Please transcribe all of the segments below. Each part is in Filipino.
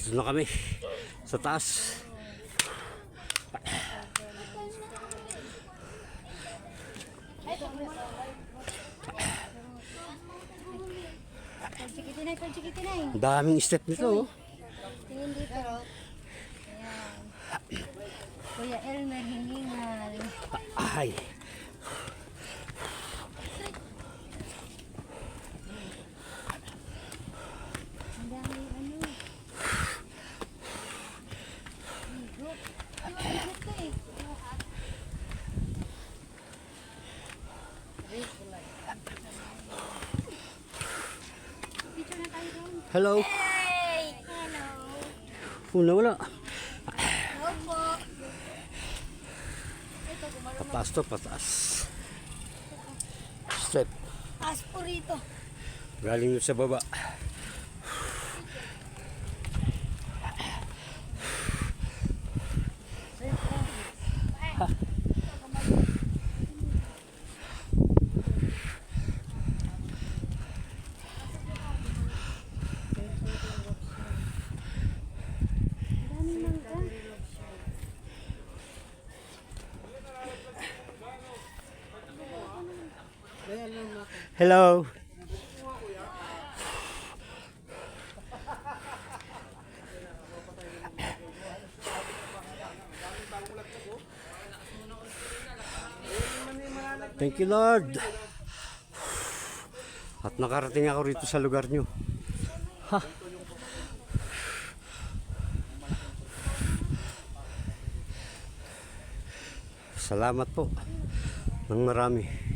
Doon na kami sa taas. Ang daming step nito. Tingin dito. Ayan. Kuya Elmer, hiningal. Ay. Ang dami ano. Picture na tayo doon. Hello. Hey! Hello. Wala. Hello po. Ito, gumarong Pataas to, pataas. Step. taas po rito. Galing doon sa baba. Hello. Thank you, Lord. At nakarating ako rito sa lugar nyo. Ha. Salamat po ng marami.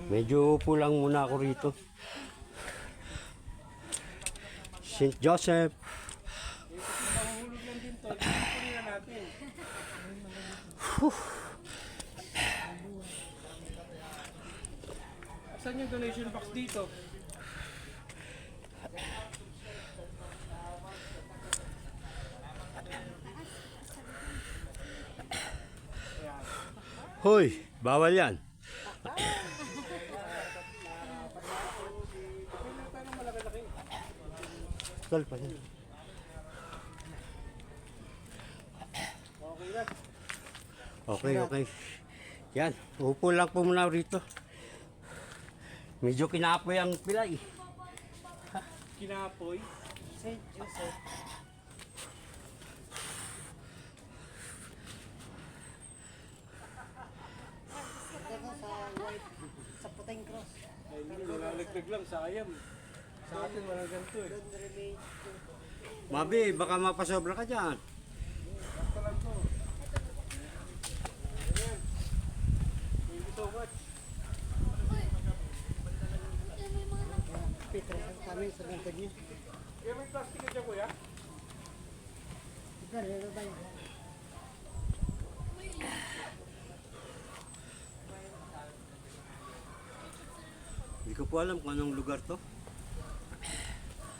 Medyo upo lang muna ako rito. St. Joseph. Saan yung donation box dito? Hoy, bawal yan. Tal pa yan. Okay. Yan, upo lang po muna rito. Medyo kinapoy ang pilay. Kinapoy. St. Joseph. Sa puting cross. Ay, hindi, nalalagdag lang, sayang. Sa atin, walang ganito eh. Mabi, baka mapasobra ka dyan. Basta lang to. Ayan. Thank you so much. Peter, ang kami sa lingkod niya. Kaya may plastic ka dyan, kuya? Ito, ano ba yun? Hindi ko po alam kung anong lugar to.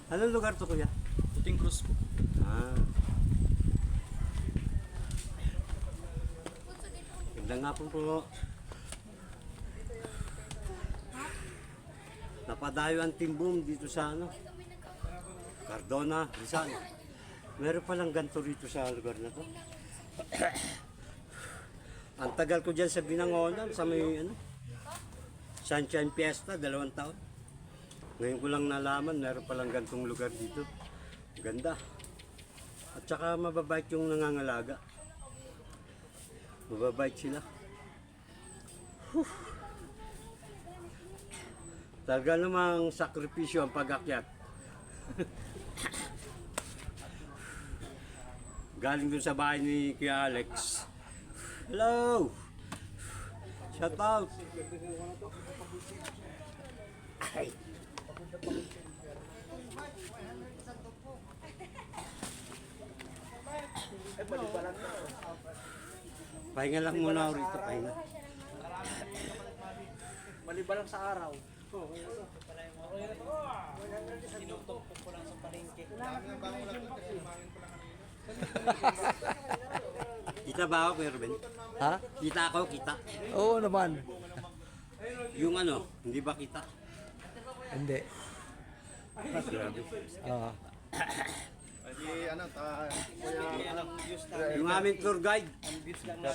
Anong lugar to, kuya? Puting cross po. Ah. Ganda nga po. Napadayo ang timbum dito sa ano, Cardona, Rizal. Meron palang ganito rito sa lugar na to. Ang tagal ko dyan sa Binangonan, sa may ano, Sunshine Fiesta, 2 taon. Ngayon ko lang nalaman, meron palang gantong lugar dito. Ganda. At saka mababait yung nangangalaga. Mababait sila. Talaga namang sakripisyo ang pag-akyat. Galing dun sa bahay ni Kuya Alex. Hello! Shout out! Ay. Pahinga lang muna ako rito, pahinga. Malibalang sa araw. Tinutupok ko lang sa palengke. Kita ba ako, Kuya Ruben? Ha? Kita ako, kita. Oo naman. Yung ano, hindi ba kita? Hindi. Grabe. Ah. Yung aming tour guide,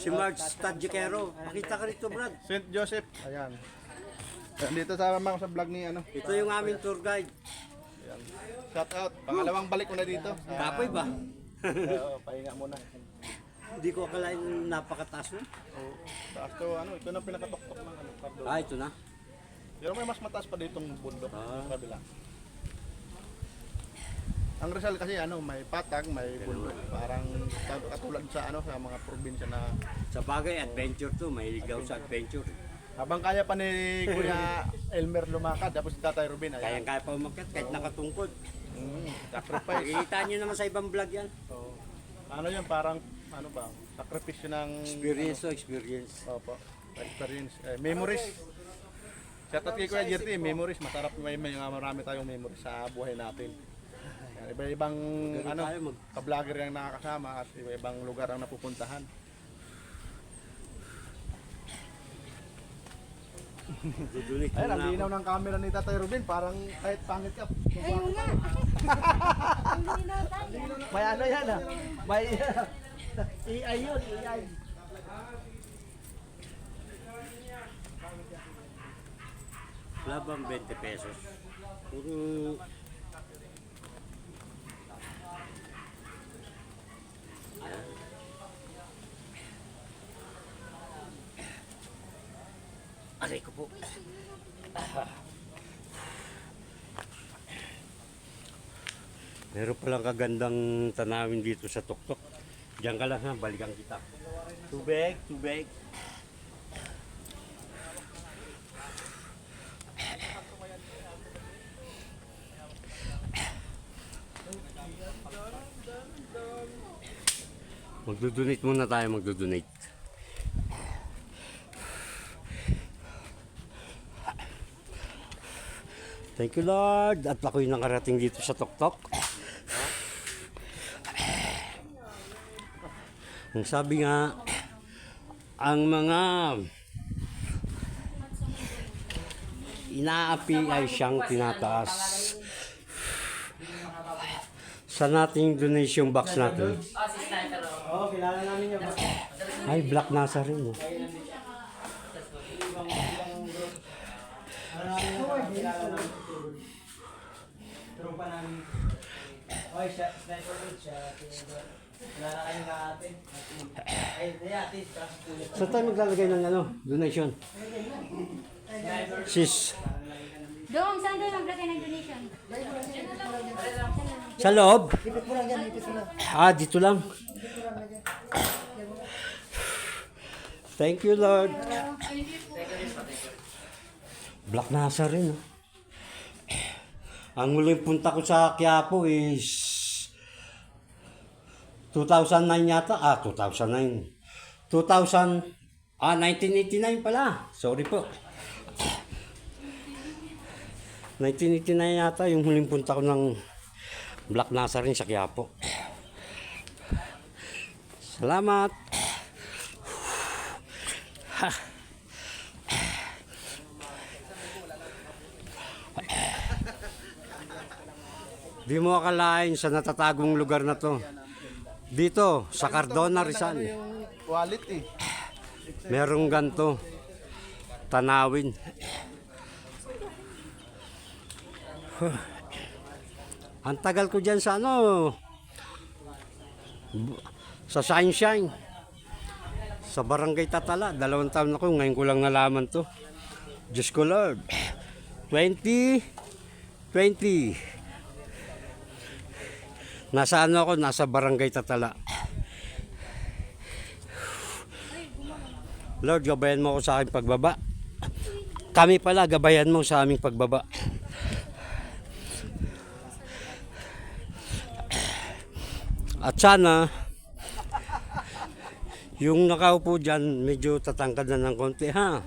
si Mark Stadjekero. Pakita ka rito, Brad. St. Joseph, ayan. Dito sa mga sa vlog ni ano. Ito yung aming tour guide. Shout out. Pangalawang balik ko na dito. Kapoy ba? Pahinga muna. Hindi ko akalain napakataas mo. Oo. Taas to, ano, ito na pinakatok-tok ng ano, Cardo. Ah, ito na. Pero may mas mataas pa ditong bundok. Ah. Sa kabila. Ang Rizal kasi ano, may patag, may bundok. Parang katulad sa ano, sa mga probinsya na Sa bagay, adventure to. May ligaw sa adventure. habang kaya pa ni Kuya Elmer lumakad, tapos si Tatay Ruben, ayan. Kayang-kaya pa umakyat kahit nakatungkod. Sacrifice. Makikita nyo naman sa ibang vlog yan. So, ano yan, parang, ano ba, sakripisyo ng... Experience to experience. Opo, experience. Memories. Shout out kay Kuya Jerty, memories. Masarap may marami tayong memories sa buhay natin. Yan, iba-ibang ano, tayo ka-vlogger yung nakakasama at iba-ibang lugar ang napupuntahan. Dudulik Ayun, ang muna linaw ako. ng camera ni Tatay Ruben, parang kahit pangit ka. Ayun nga. Ang linaw tayo. May ano yan ah. May AI yun, AI. Wala bang 20 pesos? Puro... Ayan. Aray ko po. Meron palang kagandang tanawin dito sa tuktok. Diyan ka lang ha, balikan kita. Tubig, tubig. Magdodonate muna tayo, magdodonate. Thank you Lord. At ako'y nakarating dito sa tuktok. Ang sabi nga, ang mga inaapi ay siyang tinataas. Sa nating donation box natin. Oo, kilala namin yun. Ay, Black Nasa rin. Tropa namin. Oy, siya, sniper ulit siya. Kilala kayo ka ate. Ay, ate, tapos tuloy. Saan tayo maglalagay ng ano, donation? Sis. Doon, saan doon maglagay ng donation? Sa loob? Ipit mo lang yan, ipit mo lang. Ah, dito lang. Thank you, Lord. Black Nasa rin. Oh. Ang muling punta ko sa Quiapo is 2009 yata. 2009. 1989 pala. Sorry po. 1989 yata yung huling punta ko ng Black Nasa rin sa Quiapo. Salamat. Ha. Di mo akalain sa natatagong lugar na to. Dito, sa Cardona, Rizal. Yung wallet eh. Merong ganto. Tanawin. Ang tagal ko dyan sa ano, sa Sunshine. Sa Barangay Tatala. 2 taon ako, ngayon ko lang nalaman to. Diyos ko Lord. 2020. Nasa ano ako, nasa Barangay Tatala. Lord, gabayan mo ako sa aking pagbaba. Kami pala, gabayan mo sa aming pagbaba. At sana, yung nakaupo dyan, medyo tatangkad na ng konti, ha?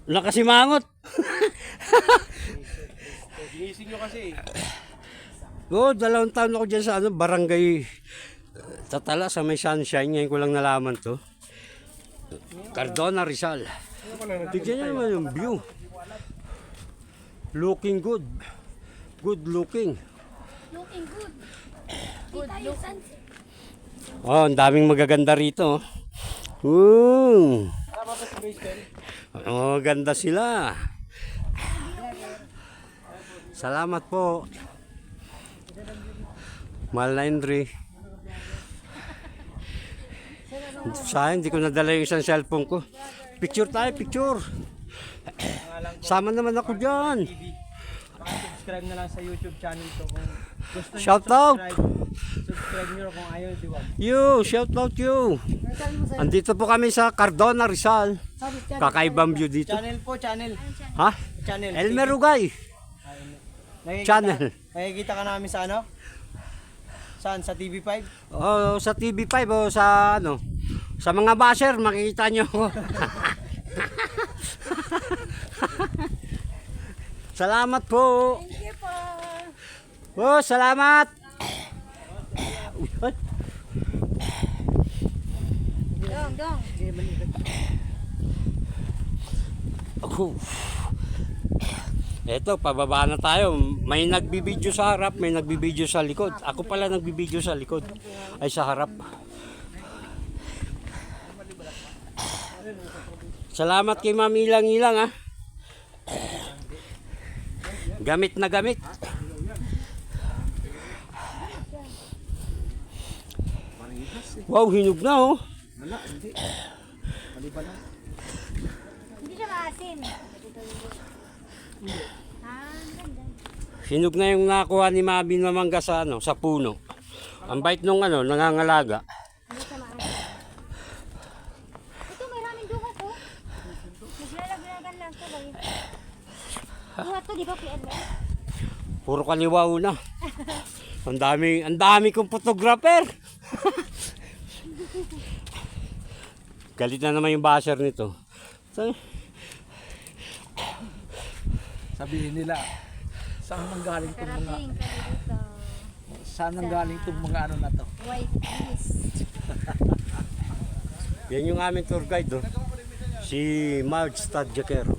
Nakasimangot. Ginising nyo kasi. Oo, 2 taon ako dyan sa barangay Tatala sa may Sunshine. Ngayon ko lang nalaman to. Cardona, Rizal. Tignan niyo naman yung view. Looking good. Good looking. Looking good. Kita yung sunset. Oh, ang daming magaganda rito. Oh. Oh, ganda sila. Salamat po. Mahal na Henry. Sayang, hindi ko nadala yung isang cellphone ko. Picture tayo, picture. Sama naman ako dyan. Subscribe na lang sa YouTube channel ko kung gusto niyo Shout out. subscribe niyo kung ayaw diwag. You, shout out you. Andito po kami sa Cardona, Rizal. Kakaibang view dito. Channel po, channel. Ha? Channel. Elmer Ugay. Channel. Nakikita ka namin sa ano? Saan? Sa TV5? Oh, sa TV5 o sa sa mga basher makikita nyo ako. Salamat po. Thank you po. Oh, salamat. Uy, ay. Dong. Ako. Eto, pababa na tayo. May nagbibideo sa harap, may nagbibideo sa likod. Ako pala nagbibideo sa likod. Ay, sa harap. Salamat kay Ma'am Ilang-Ilang, ha. Gamit na gamit. Wow, hinog na, oh. Hindi siya maasim. Ganda. Hinog na yung nakuha ni Mabin na mangga sa sa puno. Ang bait nung nangangalaga. Hindi siya maasim. Ito, may raming duha ko. Naglalaglagan lang ito. Duha to, di ba, PLM? Puro kaliwaw na. Ang dami kong photographer. Galit na naman yung basher nito. Sabihin nila, saan nanggaling itong mga, Karating kami dito. saan nanggaling itong mga ano na to? White Beast. Yan yung aming tour guide, oh. Si Marge Stadjakero.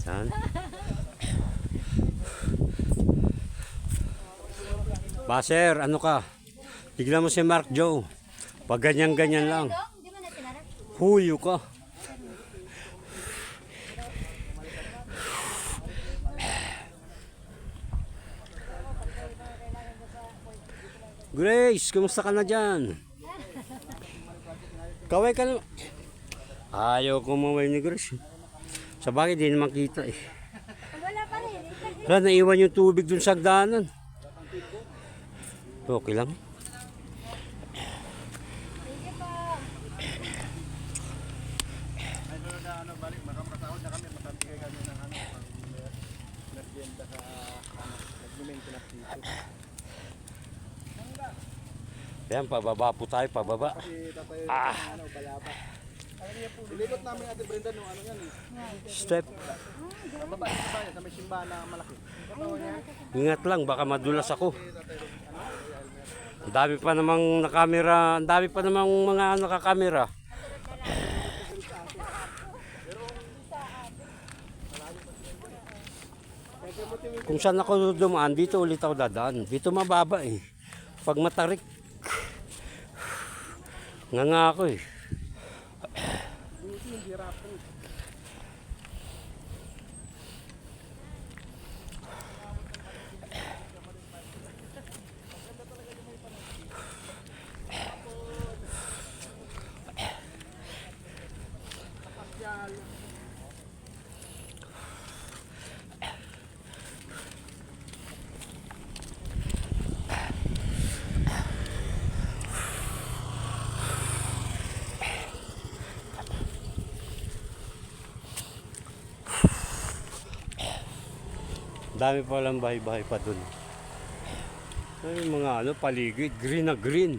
Saan? Basher, ano ka? Tignan mo si Mark Joe. Pag ganyan-ganyan lang. Dong, di ba natin alam? Huyo ka. Grace, kumusta ka na dyan? Kaway ka na. Ayaw ko maway ni Grace. Sa bagay, di naman kita eh. Wala pa rin. Wala, naiwan yung tubig dun sa hagdanan. Okay lang. Sige po. Yan, pababa po tayo, pababa. Ah, Ilipot namin Ate Brenda nung ano yan. step. Baba sa may simbahan na malaki. Ingat lang, baka madulas ako. Ang dami pa namang nakamera, ang dami pa namang mga nakakamera. Kung saan ako dumaan, dito ulit ako dadaan. Dito mababa eh. Pag matarik, nga ako eh. Dami pa lang bahay-bahay pa dun. Ay, mga paligid, green na green.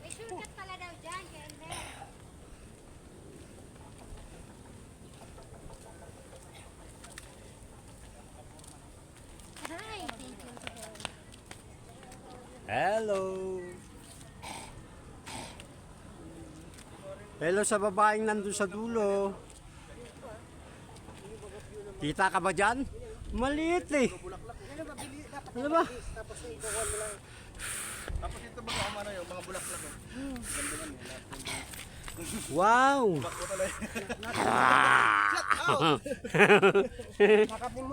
May shortcut pala daw dyan, kaya Hello. Hello sa babaeng nandun sa dulo. Kita ka ba dyan? Maliit eh. Ano ba? Tapos ito mga ano yung mga bulaklak. Wow!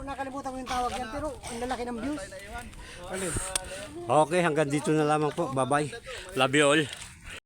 Nakalimutan ko yung tawag yan, pero ang lalaki ng views. Okay, hanggang dito na lamang po. Bye-bye. Love you all.